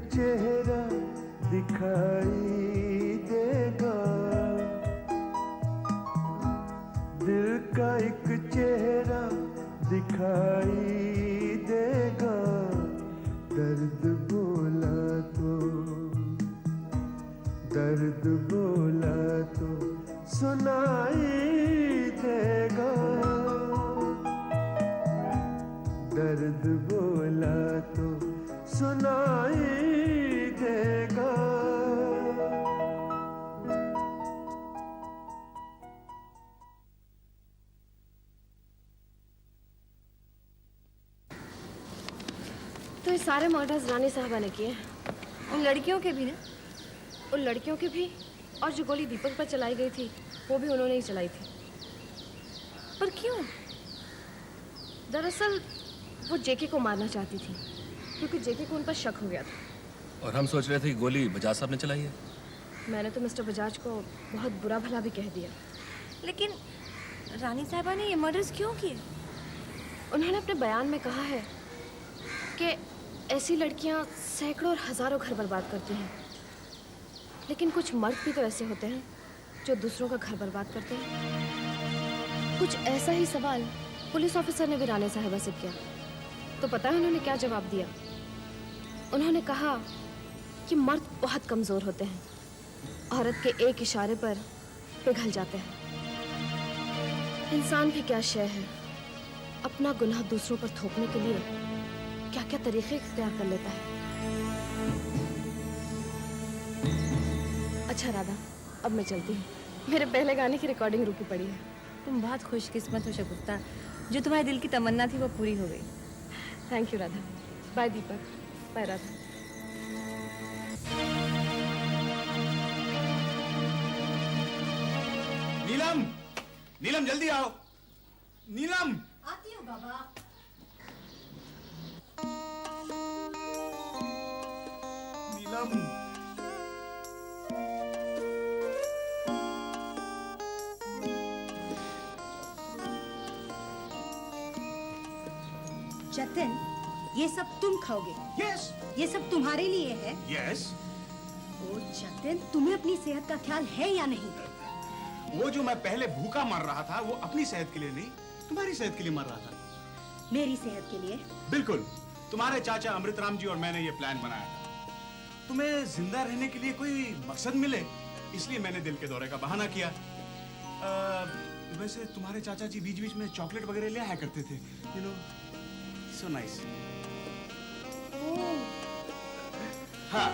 चेहरा दिखाई देगा, दिल का एक चेहरा दिखाई देगा। दर्द बोला तो, दर्द बोला तो सुनाई देगा, दर्द बोला तो सुनाई देगा। तो ये सारे मर्डर्स रानी साहबा ने किए, उन लड़कियों के भी ना? उन लड़कियों के भी, और जो गोली दीपक पर चलाई गई थी वो भी उन्होंने ही चलाई थी। पर क्यों? दरअसल वो जेके को मारना चाहती थी, क्योंकि जेके को उन पर शक हो गया था। और हम सोच रहे थे कि गोली बजाज साहब ने चलाई है। मैंने तो मिस्टर बजाज को बहुत बुरा भला भी कह दिया। लेकिन रानी साहबा ने ये मर्डर्स क्यों किए? उन्होंने अपने बयान में कहा है कि ऐसी लड़कियां सैकड़ों और हजारों घर बर्बाद करती हैं, लेकिन कुछ मर्द भी तो ऐसे होते हैं जो दूसरों का घर बर्बाद करते हैं। कुछ ऐसा ही सवाल पुलिस ऑफिसर ने भी रानी साहिबा से किया, तो पता है उन्होंने क्या जवाब दिया? उन्होंने कहा कि मर्द बहुत कमजोर होते हैं, औरत के एक इशारे पर पिघल जाते हैं। इंसान भी क्या शय है, अपना गुनाह दूसरों पर थोपने के लिए क्या क्या तरीके इख्तियार कर लेता है। अच्छा राधा, अब मैं चलती हूँ, मेरे पहले गाने की रिकॉर्डिंग रुकी पड़ी है। तुम बहुत खुशकिस्मत हो शगुफ्ता, जो तुम्हारे दिल की तमन्ना थी वो पूरी हो गई। Thank you Radha. Bye Deepak. Bye Radha. Neelam, Neelam जल्दी आओ। नीलम। आती हूँ बाबा। नीलम। जतिन, ये सब तुम खाओगे? यस। ये सब तुम्हारे लिए है? यस। ओ जतिन, तुम्हें अपनी सेहत का ख्याल है या नहीं? वो जो मैं पहले भूखा मर रहा था वो अपनी सेहत के लिए नहीं, तुम्हारी सेहत के लिए मर रहा था। मेरी सेहत के लिए? बिल्कुल। तुम्हारे चाचा अमृतराम जी और मैंने ये प्लान बनाया था। तुम्हें जिंदा रहने के लिए कोई मकसद मिले, इसलिए मैंने दिल के दौरे का बहाना किया। वैसे तुम्हारे चाचा जी बीच बीच में चॉकलेट वगैरह ले आया करते थे, यू नो, सो नाइस। हाँ,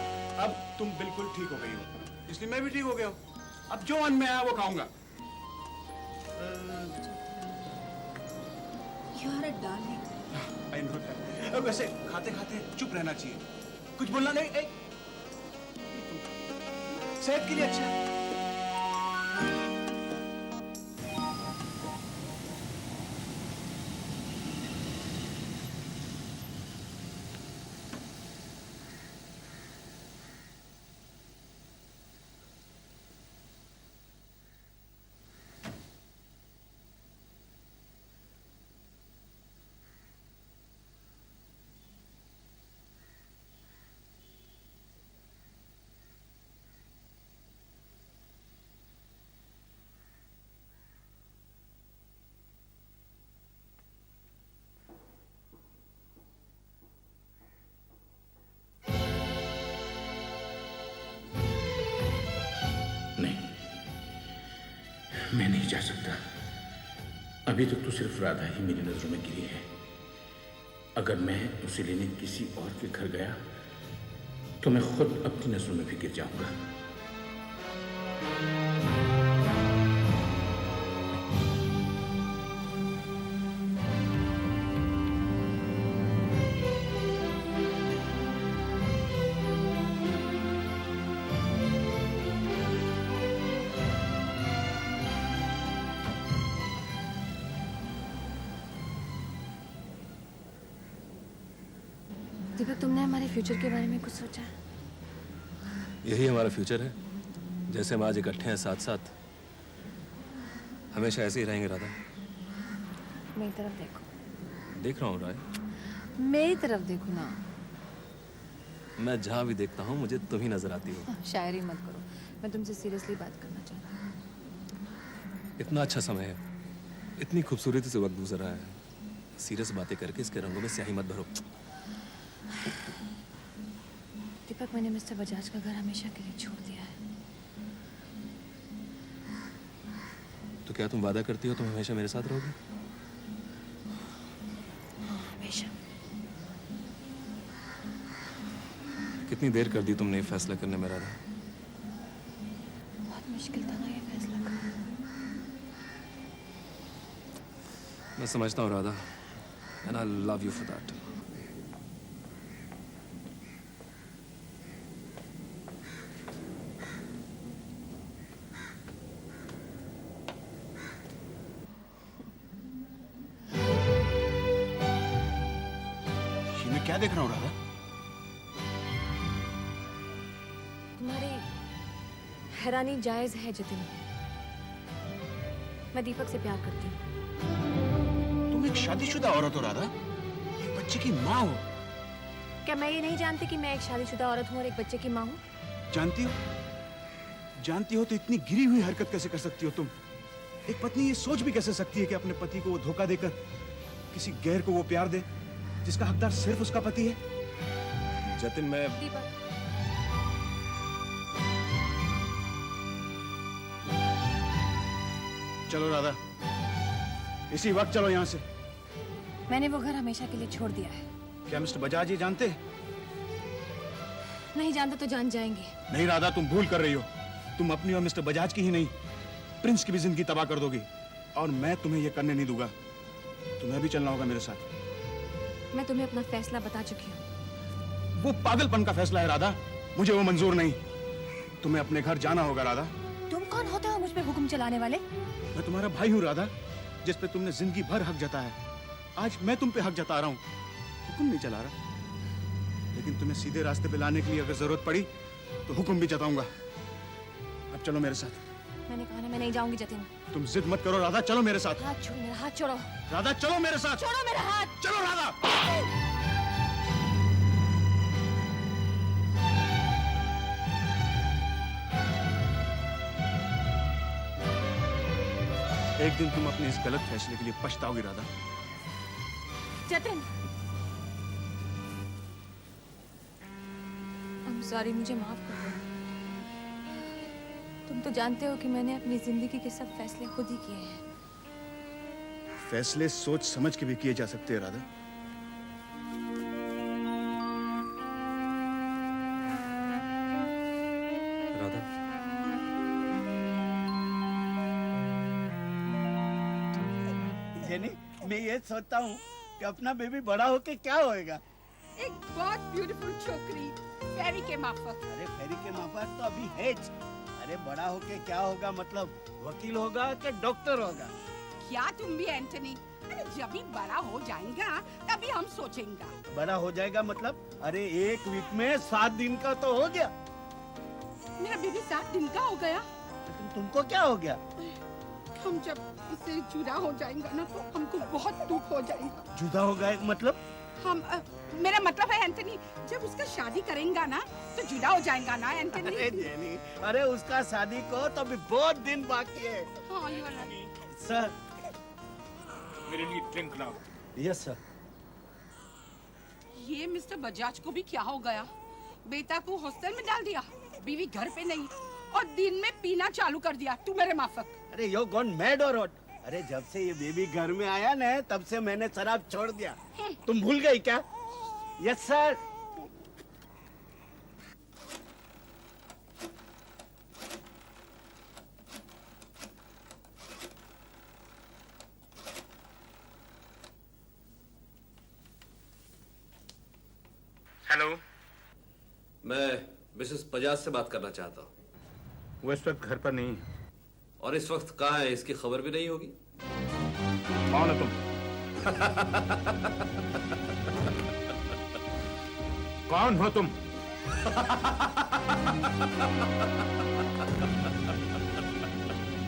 अब तुम बिल्कुल ठीक हो गई हो, इसलिए मैं भी ठीक हो गया हूँ। अब जो मन में आया वो खाऊंगा। You are a darling. I know that. वैसे खाते खाते चुप रहना चाहिए, कुछ बोलना नहीं। सेहत के लिए अच्छा है। मैं नहीं जा सकता। अभी तक तो सिर्फ राधा ही मेरी नजरों में गिरी है। अगर मैं उसे लेने किसी और के घर गया तो मैं खुद अपनी नजरों में भी गिर जाऊंगा। दीपक, तुमने हमारे फ्यूचर के बारे में कुछ सोचा है? यही हमारा फ्यूचर है। जैसे हम आज इकट्ठे हैं साथ साथ, हमेशा ऐसे ही रहेंगे। राधा, मेरी तरफ देखो। देख रहा हूँ राय। मेरी तरफ देखो ना। मैं जहाँ भी देखता हूँ मुझे तुम ही नजर आती हो। शायरी मत करो, मैं तुमसे सीरियसली बात करना चाहती हूँ। इतना अच्छा समय है, इतनी खूबसूरती से वक्त गुजर रहा है, सीरियस बातें करके इसके रंगों में स्याही मत भरो। दीपक, मैंने मिस्टर बजाज का घर हमेशा के लिए छोड़ दिया है। तो क्या तुम वादा करती हो तुम हमेशा मेरे साथ रहोगी? हमेशा। कितनी देर कर दी तुमने ये फैसला करने में राधा? बहुत मुश्किल था ना ये फैसला करना। मैं समझता हूँ Radha, and I love you for that. ये मैं क्या देख रहा हूँ राधा? तुम्हारी हैरानी जायज है जतिन। मैं दीपक से प्यार करती हूँ। तुम एक शादीशुदा औरत हो राधा, एक बच्चे की माँ हो। क्या मैं ये नहीं जानती कि मैं एक शादीशुदा औरत हूँ और एक बच्चे की माँ हूँ? जानती हो? जानती हो तो इतनी गिरी हुई हरकत कैसे कर सकती हो तुम? एक पत्नी ये सोच भी कैसे सकती है कि अपने पति को वो धोखा देकर किसी गैर को वो प्यार दे जिसका हकदार सिर्फ उसका पति है? जतिन, मैं दीपक, चलो राधा, इसी वक्त चलो यहाँ से। मैंने वो घर हमेशा के लिए छोड़ दिया है। क्या मिस्टर बजाज ये जानते हैं? नहीं जानते तो जान जाएंगे। नहीं राधा, तुम भूल कर रही हो। तुम अपनी और मिस्टर बजाज की ही नहीं, प्रिंस की भी जिंदगी तबाह कर दोगी, और मैं तुम्हें ये करने नहीं दूंगा। तुम्हें भी चलना होगा मेरे साथ। मैं तुम्हें अपना फैसला बता चुकी हूँ। वो पागलपन का फैसला है राधा, मुझे वो मंजूर नहीं। तुम्हें अपने घर जाना होगा राधा। तुम कौन होते हो मुझ पे हुक्म चलाने वाले? मैं तुम्हारा भाई हूँ राधा, जिस पे तुमने जिंदगी भर हक जताया है। आज मैं तुम पे हक जता रहा हूँ, हुक्म नहीं चला रहा। लेकिन तुम्हें सीधे रास्ते पे लाने के लिए अगर जरूरत पड़ी तो हुक्म भी जताऊंगा। अब चलो मेरे साथ। मैंने कहा ना मैं नहीं जाऊंगी जतिन। तुम जिद मत करो राधा, चलो मेरे साथ। हाथ छोड़ो मेरा, हाथ छोड़ो। राधा चलो मेरे साथ। छोड़ो मेरा हाथ। चलो राधा। एक दिन तुम अपने इस गलत फैसले के लिए पछताओगी राधा। जतिन, I'm sorry, मुझे माफ कर दो। तुम तो जानते हो कि मैंने अपनी जिंदगी के सब फैसले खुद ही किए हैं। फैसले सोच समझ के भी किए जा सकते हैं राधा। राधा, जेनी, मैं ये सोचता हूँ कि अपना बेबी बड़ा होके क्या होएगा। एक बहुत ब्यूटीफुल छोकरी फेरी के माफक। अरे फेरी के माफक तो अभी है। अरे बड़ा होके क्या होगा, मतलब वकील होगा कि डॉक्टर होगा? क्या तुम भी एंटनी? अरे जब भी बड़ा हो जाएगा तभी हम सोचेंगे। बड़ा हो जाएगा मतलब? अरे एक वीक में 7 दिन का तो हो गया। मेरा बेबी 7 दिन का हो गया। लेकिन तुमको क्या हो गया? हम जब इससे जुदा हो जाएंगे ना तो हमको बहुत दुख हो जाएगा। जुदा हो गए मतलब? हम मेरा मतलब है एंटनी, जब उसका शादी करेंगे ना तो जुदा हो जाएगा ना एंटनी। अरे जेनी, अरे उसका शादी को तो अभी बहुत दिन बाकी है। हाँ, you are right. सर, मेरे लिए ड्रिंक लाओ। Yes sir. ये मिस्टर बजाज को भी क्या हो गया? बेटा को हॉस्टल में डाल दिया, बीवी घर पे नहीं, और दिन में पीना चालू कर दिया। तू मेरे माफक। अरे यो गॉन मैड और व्हाट? अरे जब से ये बेबी घर में आया ना तब से मैंने शराब छोड़ दिया। तुम भूल गई क्या? Yes sir. हेलो, मैं मिसेस बजाज से बात करना चाहता हूँ। वो इस वक्त घर पर नहीं है। और इस वक्त कहाँ है इसकी खबर भी नहीं होगी। कौन हो तुम? कौन हो तुम?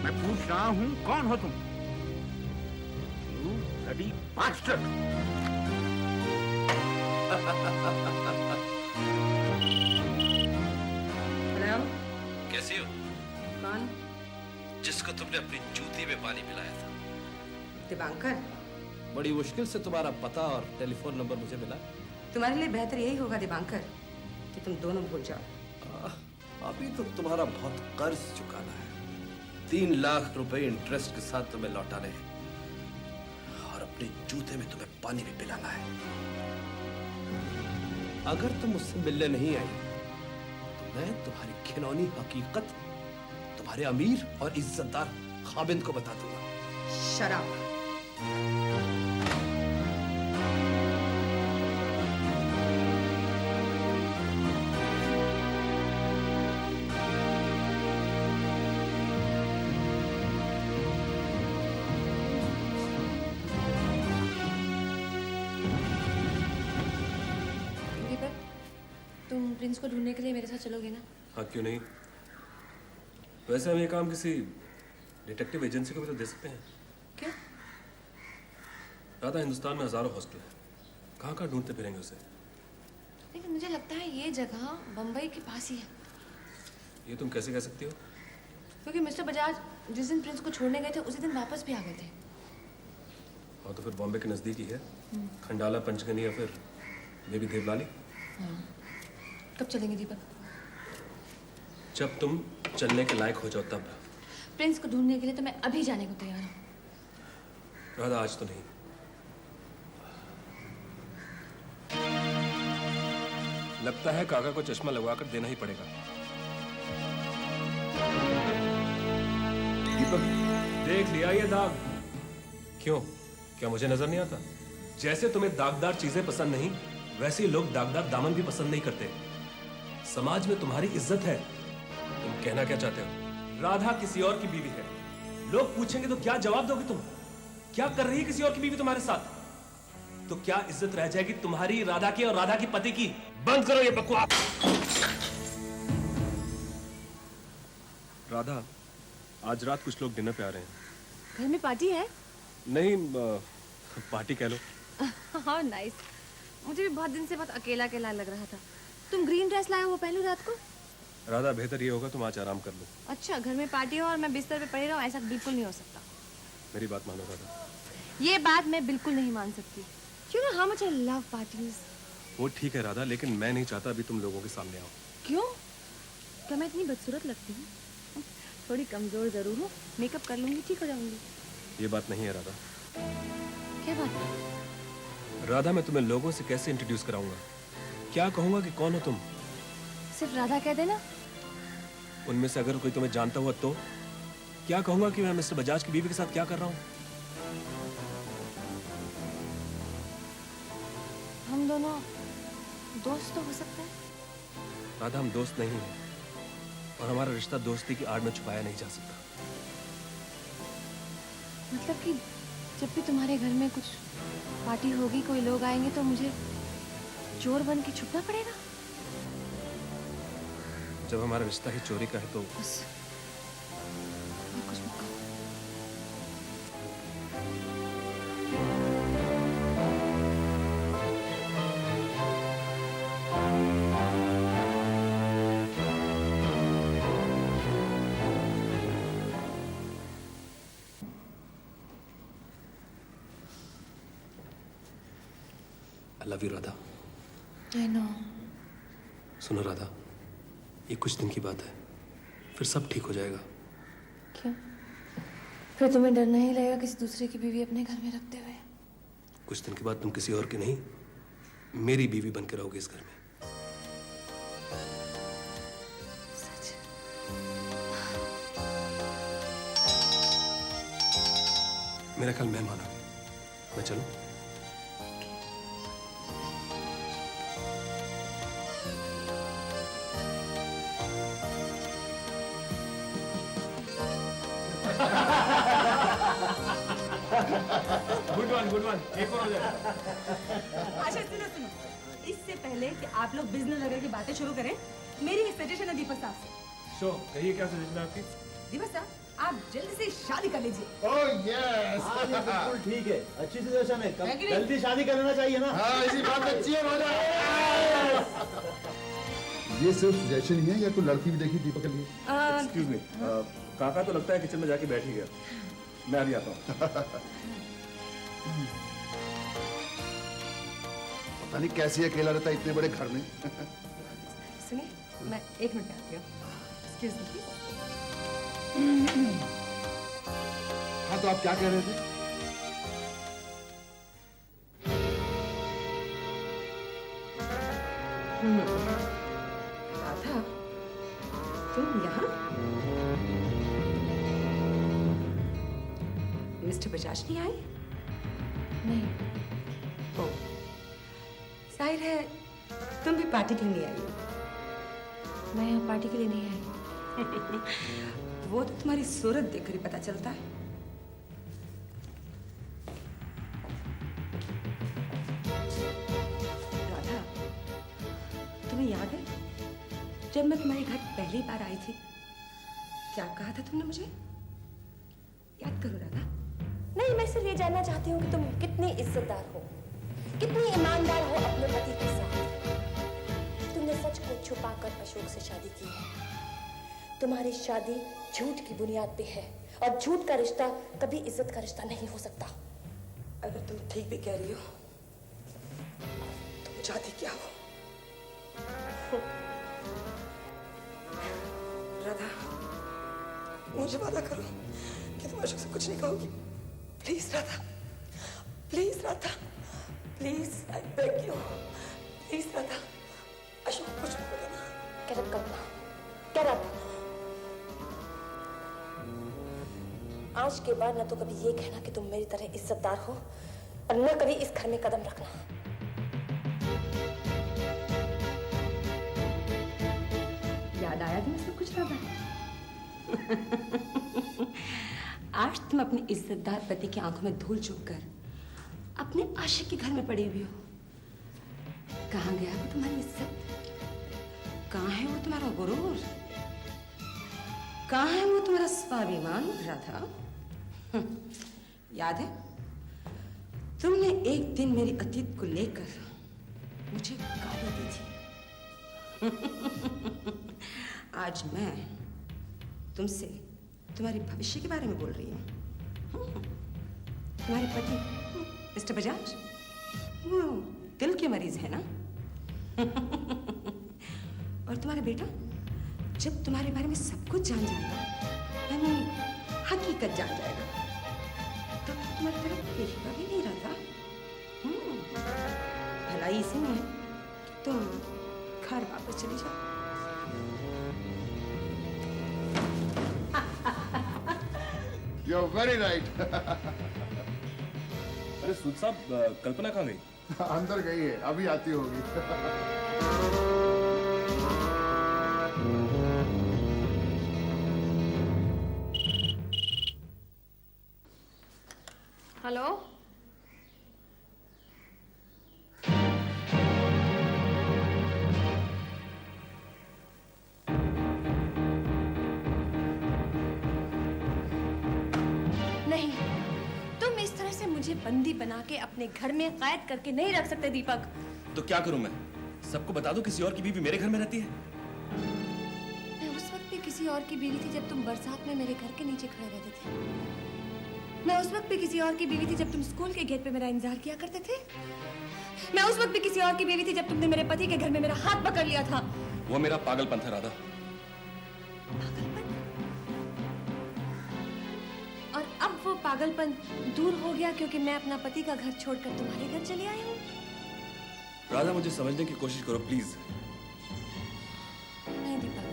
मैं पूछ रहा हूँ कौन हो तुम? You bloody bastard! कैसी हो? कौन? जिसको तुमने अपनी जूती में पानी पिलाया था। दिवांकर। बड़ी मुश्किल से तुम्हारा पता और टेलीफोन नंबर मुझे मिला। तुम्हारे लिए बेहतर यही होगा दिवांकर कि तुम दोनों भूल जाओ। अभी तो तुम्हारा बहुत कर्ज चुकाना है। 3 लाख रुपए इंटरेस्ट के साथ तुम्हें लौटाने हैं और अपने जूते में तुम्हें पानी भी पिलाना है। अगर तुम मुझसे मिलने नहीं आई तो मैं तुम्हारी खिलौनी हकीकत तुम्हारे अमीर और इज्जतदार खाबिंद को बता दूंगा। शराब। तुम प्रिंस को ढूंढने के लिए मेरे साथ चलोगे ना? हाँ, क्यों नहीं। वैसे हम ये काम किसी डिटेक्टिव एजेंसी को भी तो दे सकते हैं। क्यों? राधा, हिंदुस्तान में हजारों हॉस्टल हैं, कहाँ कहाँ ढूंढते फिरेंगे उसे। लेकिन मुझे लगता है ये जगह बम्बई के पास ही है। ये तुम कैसे कह सकती हो? क्योंकि मिस्टर बजाज जिस दिन प्रिंस को छोड़ने गए थे उसी दिन वापस भी आ गए थे। हाँ, तो फिर बॉम्बे के नजदीक ही है। खंडाला, पंचगनी या फिर मे भी देवलाली। हाँ। कब चलेंगे दीपक? जब तुम चलने के लायक हो जाओ तब। प्रिंस को ढूंढने के लिए तो मैं अभी जाने को तैयार हूँ। राधा, आज तो नहीं। लगता है काका को चश्मा लगवाकर देना ही पड़ेगा। दीपक, देख लिया ये दाग? क्यों, क्या मुझे नजर नहीं आता? जैसे तुम्हें दागदार चीजें पसंद नहीं, वैसे ही लोग दागदार दामन भी पसंद नहीं करते। समाज में तुम्हारी इज्जत है। तुम कहना क्या चाहते हो? राधा किसी और की बीवी है। लोग पूछेंगे तो क्या जवाब दोगे तुम? क्या कर रही है किसी और की बीवी तुम्हारे साथ? तो क्या इज्जत रह जाएगी तुम्हारी, राधा की और राधा की पति की? बंद करो ये बकवास। राधा, आज रात कुछ लोग डिनर पे आ रहे हैं। घर में पार्टी है? नहीं, पार्टी कह लो। हाँ, नाइस। मुझे भी बहुत दिन से बहुत अकेला अकेला लग रहा था। तुम ग्रीन ड्रेस लाए हो, वो पहनूं रात को? राधा, बेहतर ये होगा तुम आज आराम कर लो। अच्छा, घर में पार्टी हो और मैं बिस्तर पे पड़ी रहूं, ऐसा बिल्कुल नहीं हो सकता। मेरी बात मानो राधा। ये बात मैं बिल्कुल नहीं मान सकती। You know how much I love parties. वो ठीक है राधा, लेकिन मैं नहीं चाहता अभी तुम लोगों के सामने आओ। क्यों? क्या मैं इतनी बदसूरत लगती हूँ? थोड़ी कमजोर जरूर हूँ, मेकअप कर लूंगी, ठीक हो जाऊंगी। ये बात नहीं है राधा। क्या बात है? राधा, मैं तुम्हें लोगों से कैसे इंट्रोड्यूस कराऊंगा? क्या कहूंगा कि कौन हो तुम? सिर्फ राधा कह देना। उनमें से अगर कोई तुम्हें जानता हुआ तो? क्या कहूंगा कि मैं मिस्टर बजाज की बीवी के साथ क्या कर रहा हूँ? हम दोनों दोस्त तो हो सकते हैं। राधा, हम दोस्त नहीं हैं और हमारा रिश्ता दोस्ती की आड़ में छुपाया नहीं जा सकता। मतलब कि जब भी तुम्हारे घर में कुछ पार्टी होगी, कोई लोग आएंगे तो मुझे चोर बन के छुपना पड़ेगा? जब हमारा रिश्ता ही चोरी का है तो बस और कुछ मत कहो। I love you, Radha. I know। सुनो राधा, ये कुछ दिन की बात है, फिर सब ठीक हो जाएगा। क्यों? फिर तुम्हें डर नहीं लगेगा किसी दूसरे की बीवी अपने घर में रखते हुए? कुछ दिन के बाद तुम किसी और की नहीं, मेरी बीवी बन के रहोगे इस घर में। सच? मेरा ख्याल मैं माना। मैं चलूं? गुड वन, एक और हो जाए। अच्छा सुनो, इससे पहले कि आप लोग बिजनेस वगैरह की बातें शुरू करें, मेरी एक सजेशन है दीपक साहब से। शो, कहिए क्या सजेशन है आपकी? दीपक साहब, आप जल्दी से शादी कर लीजिए। ओह यस, बिल्कुल ठीक है, अच्छी सजेशन है। है कि नहीं? जल्दी शादी कर लेना चाहिए ना। हाँ, इसी बात में अच्छी है। ये सिर्फ सजेशन ही है या कोई लड़की भी देखी दीपक के लिए? एक्सक्यूज मी, काका तो लगता है किचन में जाके बैठ ही गया। मैं अभी आता हूँ। पता नहीं कैसे अकेला रहता है इतने बड़े घर में। सुनिए, मैं 1 मिनट में आती हूँ। Excuse me. हाँ, तो आप क्या कह रहे थे? राधा, तुम यहाँ? मिस्टर बजाज नहीं आए? नहीं। ओ, जाहिर है तुम भी पार्टी के लिए नहीं आई हो। मैं यहाँ पार्टी के लिए नहीं आई। वो तो तुम्हारी सूरत देखकर ही पता चलता है। राधा, तुम्हें याद है जब मैं तुम्हारे घर पहली बार आई थी, क्या कहा था तुमने मुझे? याद करो राधा। नहीं, मैं सिर्फ ये जानना चाहती हूँ कि तुम कितनी इज्जतदार हो, कितनी ईमानदार हो अपने पति के साथ। तुमने सच को छुपाकर अशोक से शादी की है। तुम्हारी शादी झूठ की बुनियाद पे है और झूठ का रिश्ता कभी इज्जत का रिश्ता नहीं हो सकता। अगर तुम ठीक भी कह रही हो तो चाहती क्या हो? राधा, मुझे वादा करो कि तुम अशोक से कुछ नहीं कहोगी। Please Radha, please Radha, please, I beg you, please Radha, Ashok कुछ नहीं बोलेगा। Get up, कल्पना, get up। आज के बाद न तो कभी ये कहना कि तुम मेरी तरह इज्जतदार हो और न कभी इस घर में कदम रखना। याद आया तुम्हें सब कुछ राधा? आज तुम अपने इज्जतदार पति की आंखों में धूल झोंक कर अपने आशिक के घर में पड़ी हुई हो। कहाँ गया वो तुम्हारी इज्जत? कहाँ है वो तुम्हारा गुरूर? कहाँ है वो तुम्हारा स्वाभिमान राधा? याद है तुमने एक दिन मेरी अतीत को लेकर मुझे गाली दी थी। आज मैं तुमसे तुम्हारे भविष्य के बारे में बोल रही हूँ। तुम्हारे पति मिस्टर बजाज वो दिल के मरीज है ना? और तुम्हारा बेटा जब तुम्हारे बारे में सब कुछ जान जाएगा, यानी हकीकत जान जाएगा, तब तुम्हारी तरफ देखेगा भी नहीं रहता। भलाई इसी में है कि तुम घर वापस चली जाओ। You're very right. अरे सूद साहब, कल्पना कहाँ गई? अंदर गई है, अभी आती होगी। हेलो, नहीं, तुम इस तरह से मुझे बंदी बना के अपने घर में कैद करके नहीं रख सकते दीपक। तो क्या करूं मैं? सबको बता दूं किसी और की बीवी मेरे घर में रहती है? मैं उस वक्त भी किसी और की बीवी थी जब तुम बरसात में मेरे घर के नीचे खड़े रहते थे। मैं उस वक्त भी किसी और की बीवी थी जब तुम स्कूल के गेट पे मेरा इंतजार किया करते थे। मैं उस वक्त भी किसी और की बीवी थी जब तुमने मेरे पति के घर में मेरा हाथ पकड़ लिया था। वो मेरा पागलपन था राधा। पागलपन? और अब वो पागलपन दूर हो गया क्योंकि मैं अपना पति का घर छोड़कर तुम्हारे घर चली आई हूँ। राधा, मुझे समझने की कोशिश करो प्लीज। नहीं दीपक,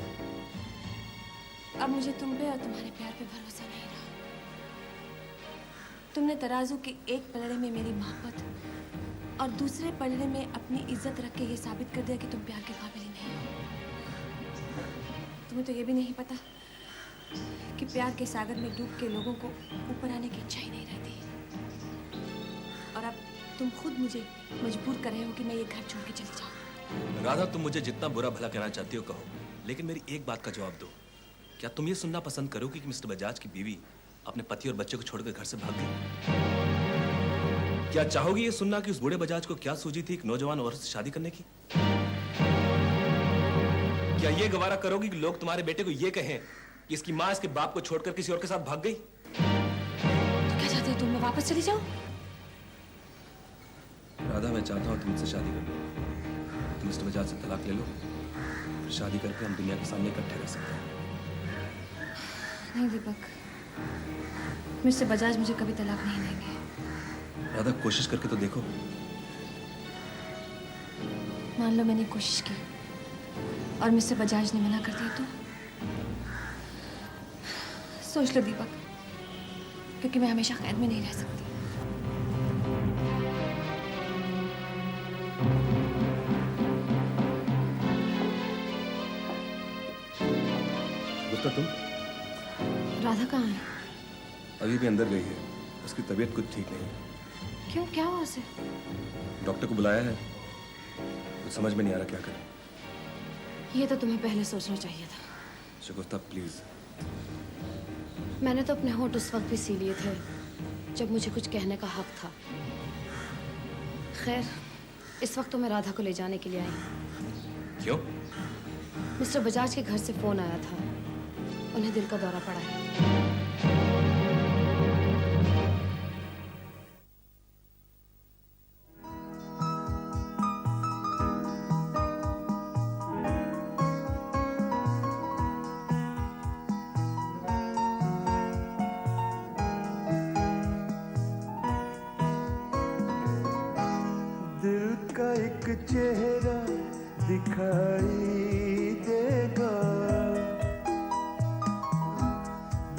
अब मुझे तुम पे और तुम्हारे प्यार पे भरोसा नहीं रहा। तुमने तराजू के एक पलड़े में मेरी मोहब्बत और दूसरे पलड़े में अपनी इज्जत रख के ये साबित कर दिया कि तुम प्यार के काबिल ही नहीं हो। तुम्हें तो ये भी नहीं पता कि प्यार के सागर में डूब के लोगों को ऊपर आने की इच्छा ही नहीं रहती। और अब तुम खुद मुझे मजबूर कर रहे हो कि मैं ये घर छोड़ के चली जाऊं। राधा, तुम मुझे जितना बुरा भला कहना चाहती हो कहो, लेकिन मेरी एक बात का जवाब दो। क्या तुम ये सुनना पसंद करोगी कि मिस्टर बजाज की बीवी अपने पति और बच्चे को छोड़कर घर से भाग गई? क्या चाहोगी ये सुनना कि उस बूढ़े बजाज को क्या सूझी थी एक नौजवान औरत से शादी करने की? क्या ये गवारा करोगी कि लोग तुम्हारे बेटे को ये कहें कि इसकी माँ इसके बाप को छोड़कर किसी और के साथ भाग गई? तो क्या चाहते हो तुम? मैं वापस चली जाऊं? राधा, मैं चाहता हूँ तुम मुझसे शादी कर लो। तुम मिस्टर बजाज से तलाक ले लो, फिर शादी करके हम दुनिया के सामने इकट्ठे रह सकते हैं। नहीं दीपक, मिस्टर बजाज मुझे कभी तलाक नहीं देंगे। राधा, कोशिश करके तो देखो। मान लो मैंने कोशिश की और मिस्टर बजाज ने मना कर दिया तो? सोच लो दीपक, क्योंकि मैं हमेशा कैद में नहीं रह सकती। गुप्ता, तुम? राधा कहाँ है? अभी भी अंदर गई है। उसकी तबीयत कुछ ठीक नहीं है। क्यों, क्या हुआ उसे? डॉक्टर को बुलाया है, कुछ समझ में नहीं आ रहा क्या करें। ये तो तुम्हें पहले सोचना चाहिए था। शगुफ्ता, प्लीज। मैंने तो अपने होंठ उस वक्त भी सी लिए थे जब मुझे कुछ कहने का हक था। खैर, इस वक्त तो मैं राधा को ले जाने के लिए आई। क्यों? मिस्टर बजाज के घर से फोन आया था, उन्हें दिल का दौरा पड़ा है। दिल का एक चेहरा दिखाई देगा,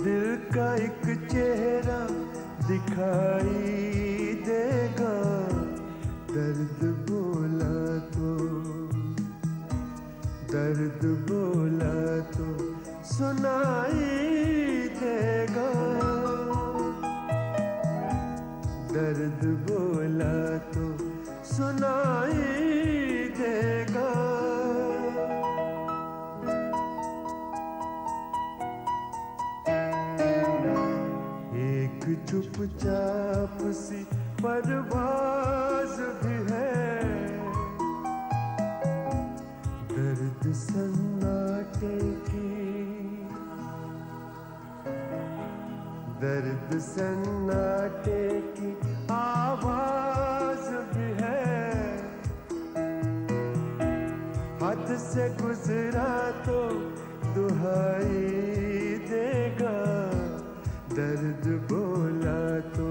दिल का एक चेहरा दिखाई देगा। दर्द बोला तो, दर्द बोला तो सुनाई देगा, दर्द बोला तो सुनाई देगा। एक चुपचाप सी परवाज़ भी है, दर्द सन्नाटे की, दर्द सन्नाटे की आवाज़ भी है। हाथ से गुजरा तो दुहाई देगा, दर्द बोला तो,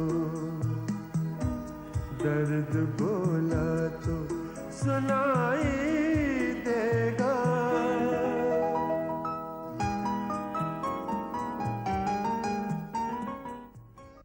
दर्द बोला तो सुनाई